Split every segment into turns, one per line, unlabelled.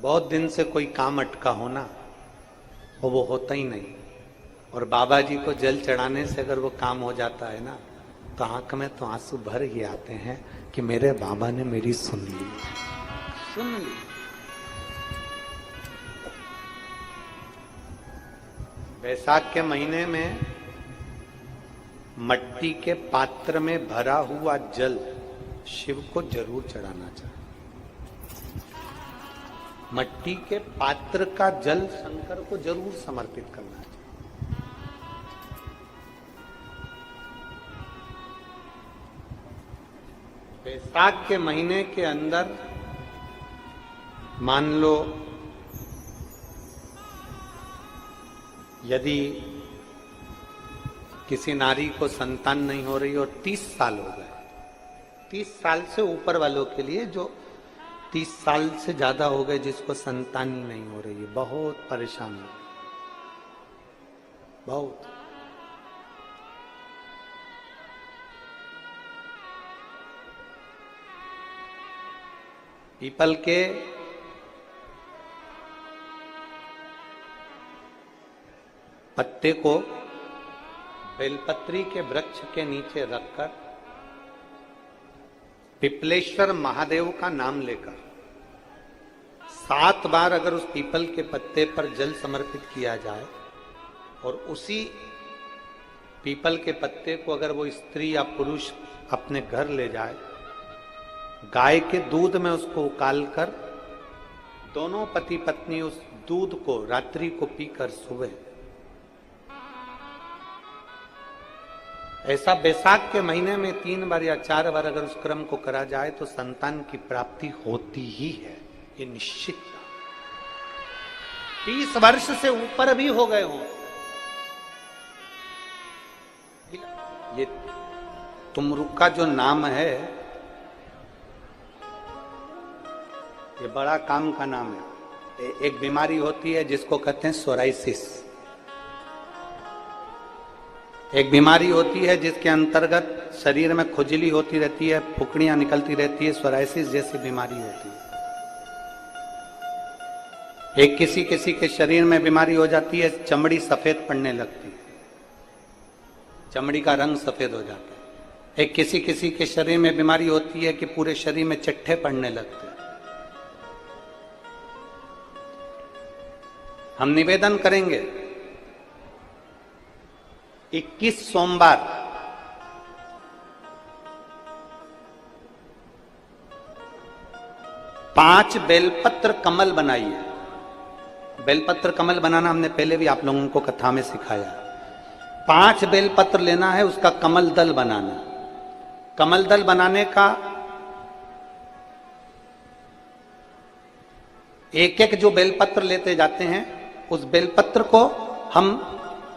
बहुत दिन से कोई काम अटका हो ना, और वो होता ही नहीं, और बाबा जी को जल चढ़ाने से अगर वो काम हो जाता है ना, तो आंख में तो आंसू भर ही आते हैं कि मेरे बाबा ने मेरी सुन ली, सुन ली। बैसाख के महीने में मट्टी के पात्र में भरा हुआ जल शिव को जरूर चढ़ाना चाहिए। मट्टी के पात्र का जल शंकर को जरूर समर्पित करना चाहिए। बैसाख के महीने के अंदर मान लो यदि किसी नारी को संतान नहीं हो रही और 30 साल हो गए, 30 साल से ऊपर वालों के लिए, जो 30 साल से ज्यादा हो गए जिसको संतान ही नहीं हो रही है, बहुत परेशान है, बहुत। पीपल के पत्ते को बेलपत्री के वृक्ष के नीचे रखकर पिपलेश्वर महादेव का नाम लेकर 7 बार अगर उस पीपल के पत्ते पर जल समर्पित किया जाए, और उसी पीपल के पत्ते को अगर वो स्त्री या पुरुष अपने घर ले जाए, गाय के दूध में उसको उकालकर दोनों पति पत्नी उस दूध को रात्रि को पीकर सुबह, ऐसा बैसाख के महीने में 3 बार या 4 बार अगर उस क्रम को करा जाए तो संतान की प्राप्ति होती ही है, ये निश्चित। 30 वर्ष से ऊपर भी हो गए हो, ये तुमरुक का जो नाम है, ये बड़ा काम का नाम है। एक बीमारी होती है जिसको कहते हैं सोराइसिस। एक बीमारी होती है जिसके अंतर्गत शरीर में खुजली होती रहती है, फुकड़ियां निकलती रहती है, सोराइसिस जैसी बीमारी होती है। एक किसी किसी के शरीर में बीमारी हो जाती है, चमड़ी सफेद पड़ने लगती है, चमड़ी का रंग सफेद हो जाता है। एक किसी किसी के शरीर में बीमारी होती है कि पूरे शरीर में चट्टे पड़ने लगते हैं। हम निवेदन करेंगे 21 सोमवार पांच बेलपत्र कमल बनाइए। बेलपत्र कमल बनाना हमने पहले भी आप लोगों को कथा में सिखाया। 5 बेलपत्र लेना है, उसका कमल दल बनाना। कमल दल बनाने का एक एक जो बेलपत्र लेते जाते हैं, उस बेलपत्र को हम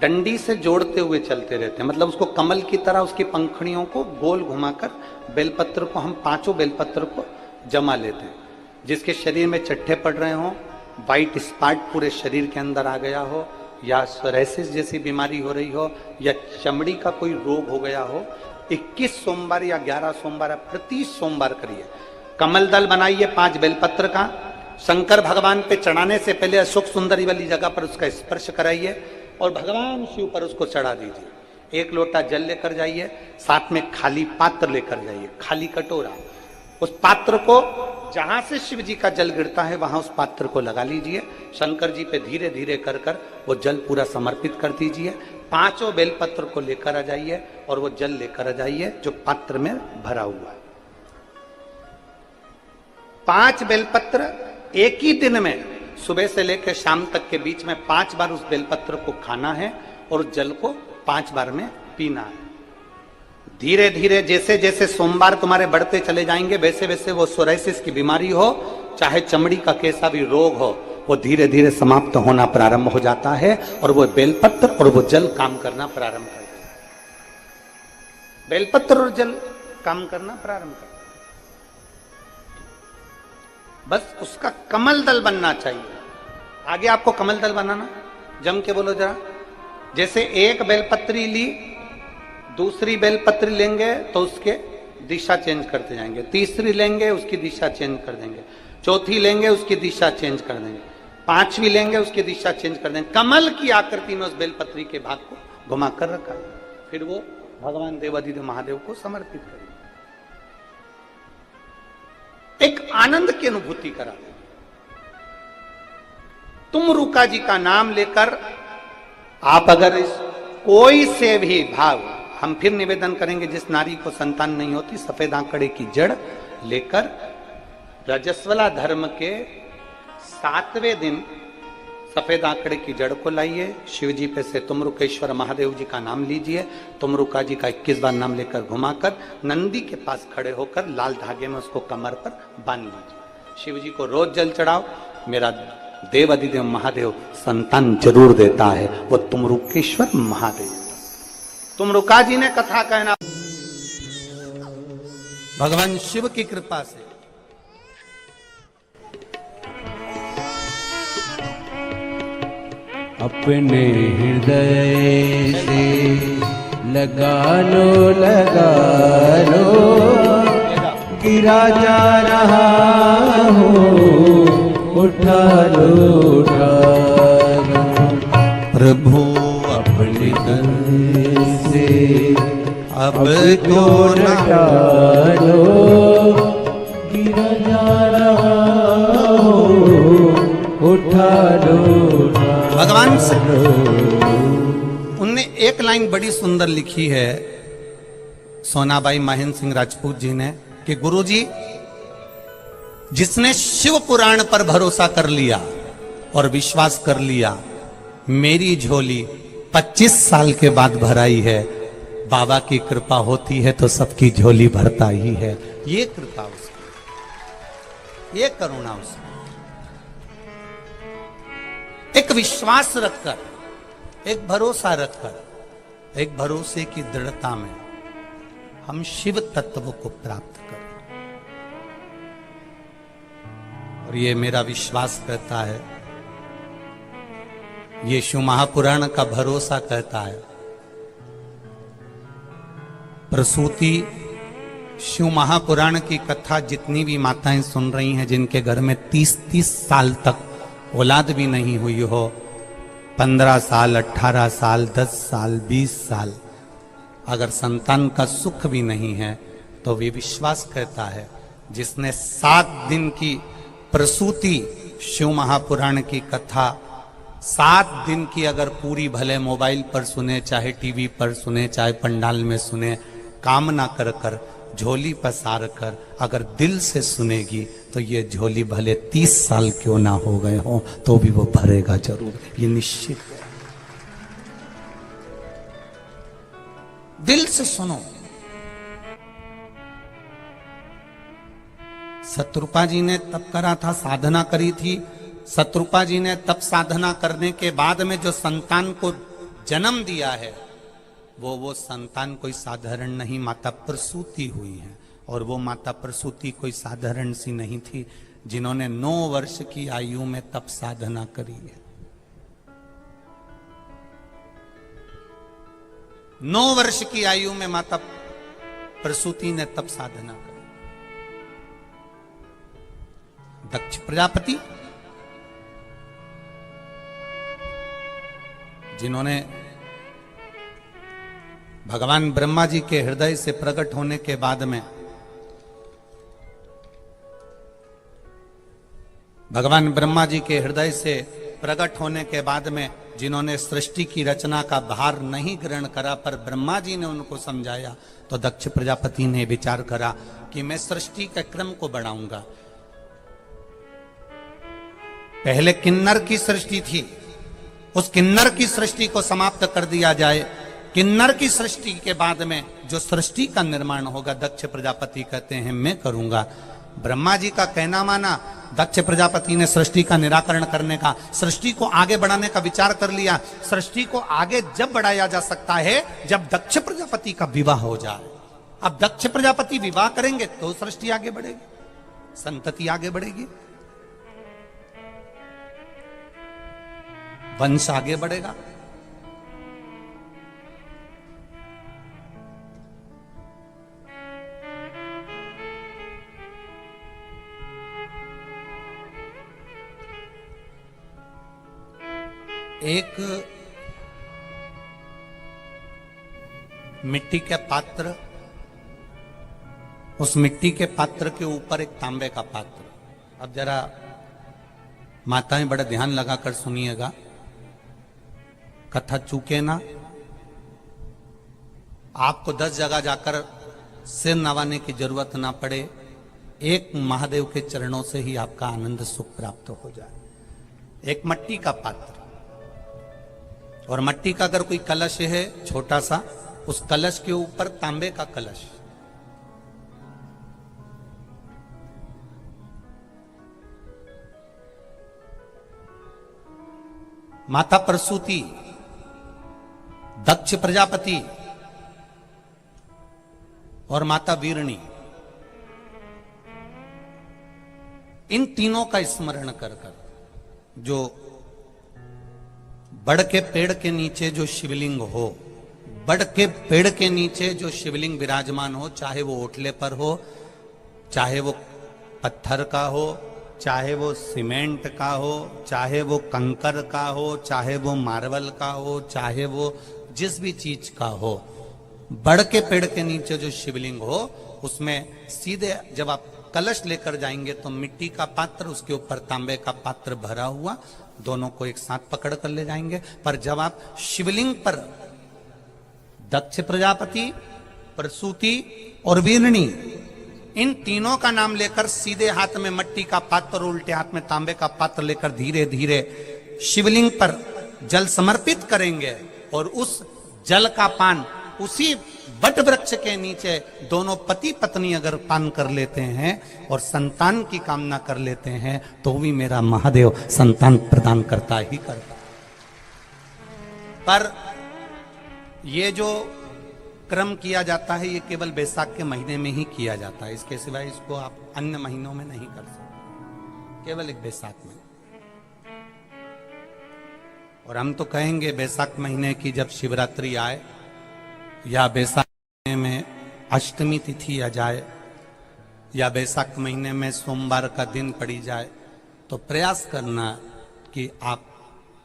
डंडी से जोड़ते हुए चलते रहते हैं, मतलब उसको कमल की तरह उसकी पंखुड़ियों को गोल घुमाकर बेलपत्र को हम 5 बेलपत्र को जमा लेते हैं। जिसके शरीर में चट्टे पड़ रहे हों, वाइट स्पॉट पूरे शरीर के अंदर आ गया हो, या सोराइसिस जैसी बीमारी हो रही हो, या चमड़ी का कोई रोग हो गया हो, 21 सोमवार या 11 सोमवार प्रति सोमवार करिए। कमल दल बनाइए 5 बेलपत्र का। शंकर भगवान पे चढ़ाने से पहले अशोक सुंदरी वाली जगह पर उसका स्पर्श कराइए और भगवान शिव पर उसको चढ़ा दीजिए। 1 लोटा जल लेकर जाइए, साथ में खाली पात्र लेकर जाइए, खाली कटोरा। उस पात्र को जहां से शिव जी का जल गिरता है वहां उस पात्र को लगा लीजिए। शंकर जी पे धीरे धीरे कर कर वो जल पूरा समर्पित कर दीजिए। 5 बेलपत्र को लेकर आ जाइए और वो जल लेकर आ जाइए जो पात्र में भरा हुआ है। 5 बेलपत्र एक ही दिन में सुबह से लेकर शाम तक के बीच में 5 बार उस बेलपत्र को खाना है और उस जल को 5 बार में पीना है। धीरे धीरे जैसे जैसे सोमवार तुम्हारे बढ़ते चले जाएंगे, वैसे वैसे वो सोराइसिस की बीमारी हो, चाहे चमड़ी का कैसा भी रोग हो, वो धीरे धीरे समाप्त होना प्रारंभ हो जाता है और वो बेलपत्र और वो जल काम करना प्रारंभ करता है। बेलपत्र और जल काम करना प्रारंभ करता है। बस उसका कमल दल बनना चाहिए। आगे आपको कमल दल बनाना, जम के बोलो जरा। जैसे एक बेलपत्री ली, दूसरी बेलपत्री लेंगे तो उसके दिशा चेंज करते जाएंगे, तीसरी लेंगे उसकी दिशा चेंज कर देंगे, चौथी लेंगे उसकी दिशा चेंज कर देंगे, पांचवी लेंगे उसकी दिशा चेंज कर देंगे। कमल की आकृति में उस बेलपत्री के भाग को घुमा कर रखा, फिर वो भगवान देवाधिदेव महादेव को समर्पित करेंगे। एक आनंद की अनुभूति करा। तुम रुका जी का नाम लेकर आप अगर इस कोई से भी भाव, हम फिर निवेदन करेंगे, जिस नारी को संतान नहीं होती सफेद आंकड़े की जड़ लेकर रजस्वला धर्म के 7वें दिन सफेद आंकड़े की जड़ को लाइए, शिव जी पे से तुमरुकेश्वर महादेव जी का नाम लीजिए, तुमरुका जी का 21 बार नाम लेकर घुमाकर नंदी के पास खड़े होकर लाल धागे में उसको कमर पर बांध लीजिए। शिव जी को रोज जल चढ़ाओ, मेरा देव अधिदेव महादेव संतान जरूर देता है, वो तुमरुकेश्वर महादेव। तुमरुका जी ने कथा कहना भगवान शिव की कृपा से
अपने हृदय से लगा लो गिरा जा रहा हो, उठा लो प्रभु अपने तन से अब तो लगा लो, गिरा जा रहा हो, उठा लो।
भगवान से उनने एक लाइन बड़ी सुंदर लिखी है सोनाबाई महेंद्र सिंह राजपूत जी ने कि गुरुजी, जिसने शिव पुराण पर भरोसा कर लिया और विश्वास कर लिया, मेरी झोली 25 साल के बाद भराई है। बाबा की कृपा होती है तो सबकी झोली भरता ही है। ये कृपा उसकी, ये करुणा उसकी। एक विश्वास रखकर, एक भरोसा रखकर, एक भरोसे की दृढ़ता में हम शिव तत्व को प्राप्त करें। और ये मेरा विश्वास कहता है, ये शिव महापुराण का भरोसा कहता है। प्रसूति शिव महापुराण की कथा जितनी भी माताएं सुन रही हैं, जिनके घर में 30-30 साल तक औलाद भी नहीं हुई हो, 15 साल, 18 साल, 10 साल, 20 साल, अगर संतान का सुख भी नहीं है, तो वे विश्वास कहता है, जिसने 7 दिन की प्रसूति शिव महापुराण की कथा 7 दिन की अगर पूरी, भले मोबाइल पर सुने, चाहे टीवी पर सुने, चाहे पंडाल में सुने, कामना कर कर, झोली पसार कर अगर दिल से सुनेगी, तो ये झोली भले 30 साल क्यों ना हो गए हो, तो भी वो भरेगा जरूर, ये निश्चित है। दिल से सुनो। शत्रुपा जी ने तप करा था, साधना करी थी। शत्रुपा जी ने तप साधना करने के बाद में जो संतान को जन्म दिया है, वो संतान कोई साधारण नहीं, माता प्रसूति हुई है। और वो माता प्रसूति कोई साधारण सी नहीं थी, जिन्होंने 9 वर्ष की आयु में तप साधना करी है। 9 वर्ष की आयु में माता प्रसूति ने तप साधना करी। दक्ष प्रजापति, जिन्होंने भगवान ब्रह्मा जी के हृदय से प्रकट होने के बाद में भगवान ब्रह्मा जी के हृदय से प्रकट होने के बाद में जिन्होंने सृष्टि की रचना का भार नहीं ग्रहण करा, पर ब्रह्मा जी ने उनको समझाया, तो दक्ष प्रजापति ने विचार करा कि मैं सृष्टि के क्रम को बढ़ाऊंगा। पहले किन्नर की सृष्टि थी, उस किन्नर की सृष्टि को समाप्त कर दिया जाए। किन्नर की सृष्टि के बाद में जो सृष्टि का निर्माण होगा, दक्ष प्रजापति कहते हैं मैं करूंगा। ब्रह्मा जी का कहना माना, दक्ष प्रजापति ने सृष्टि का निराकरण करने का, सृष्टि को आगे बढ़ाने का विचार कर लिया। सृष्टि को आगे जब बढ़ाया जा सकता है जब दक्ष प्रजापति का विवाह हो जाए। अब दक्ष प्रजापति विवाह करेंगे तो सृष्टि आगे बढ़ेगी, संतति आगे बढ़ेगी, वंश आगे बढ़ेगा। एक मिट्टी के पात्र, उस मिट्टी के पात्र के ऊपर एक तांबे का पात्र। अब जरा माताएं बड़ा ध्यान लगाकर सुनिएगा, कथा चूके ना, आपको 10 जगह जाकर सिर नवाने की जरूरत ना पड़े, एक महादेव के चरणों से ही आपका आनंद सुख प्राप्त हो जाए। एक मट्टी का पात्र, और मट्टी का अगर कोई कलश है छोटा सा, उस कलश के ऊपर तांबे का कलश। माता प्रसूति, दक्ष प्रजापति और माता वीरणी, इन तीनों का स्मरण कर कर जो बड़ के पेड़ के नीचे जो शिवलिंग हो, बड़ के पेड़ के नीचे जो शिवलिंग विराजमान हो, चाहे वो ओटले पर हो, चाहे वो पत्थर का हो, चाहे वो सीमेंट का हो, चाहे वो कंकर का हो, चाहे वो मार्बल का हो, चाहे वो जिस भी चीज का हो, बड़ के पेड़ के नीचे जो शिवलिंग हो, उसमें सीधे जब आप कलश लेकर जाएंगे तो मिट्टी का पात्र, उसके ऊपर तांबे का पात्र भरा हुआ, दोनों को एक साथ पकड़ कर ले जाएंगे। पर जब आप शिवलिंग पर दक्ष प्रजापति, प्रसूति और वीरणी, इन तीनों का नाम लेकर सीधे हाथ में मट्टी का पात्र और उल्टे हाथ में तांबे का पात्र लेकर धीरे धीरे शिवलिंग पर जल समर्पित करेंगे, और उस जल का पान उसी वट वृक्ष के नीचे दोनों पति पत्नी अगर पान कर लेते हैं और संतान की कामना कर लेते हैं, तो भी मेरा महादेव संतान प्रदान करता ही करता। पर ये जो क्रम किया जाता है, ये केवल बैसाख के महीने में ही किया जाता है, इसके सिवाय इसको आप अन्य महीनों में नहीं कर सकते, केवल एक बैसाख में। और हम तो कहेंगे बैसाख महीने की जब शिवरात्रि आए, या बैसाख महीने में अष्टमी तिथि आ जाए, या बैसाख महीने में सोमवार का दिन पड़ी जाए, तो प्रयास करना कि आप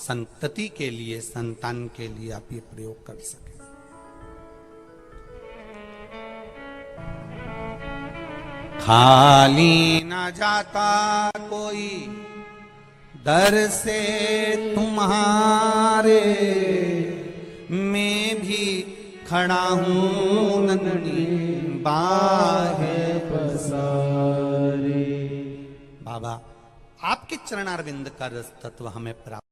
संतति के लिए, संतान के लिए आप ये प्रयोग कर सकें। खाली न जाता कोई दर से तुम्हारे, मैं भी खड़ा हूं नंदनी बाहें पसारे। बाबा, आपके चरणारविंद का रस तत्व हमें प्राप्त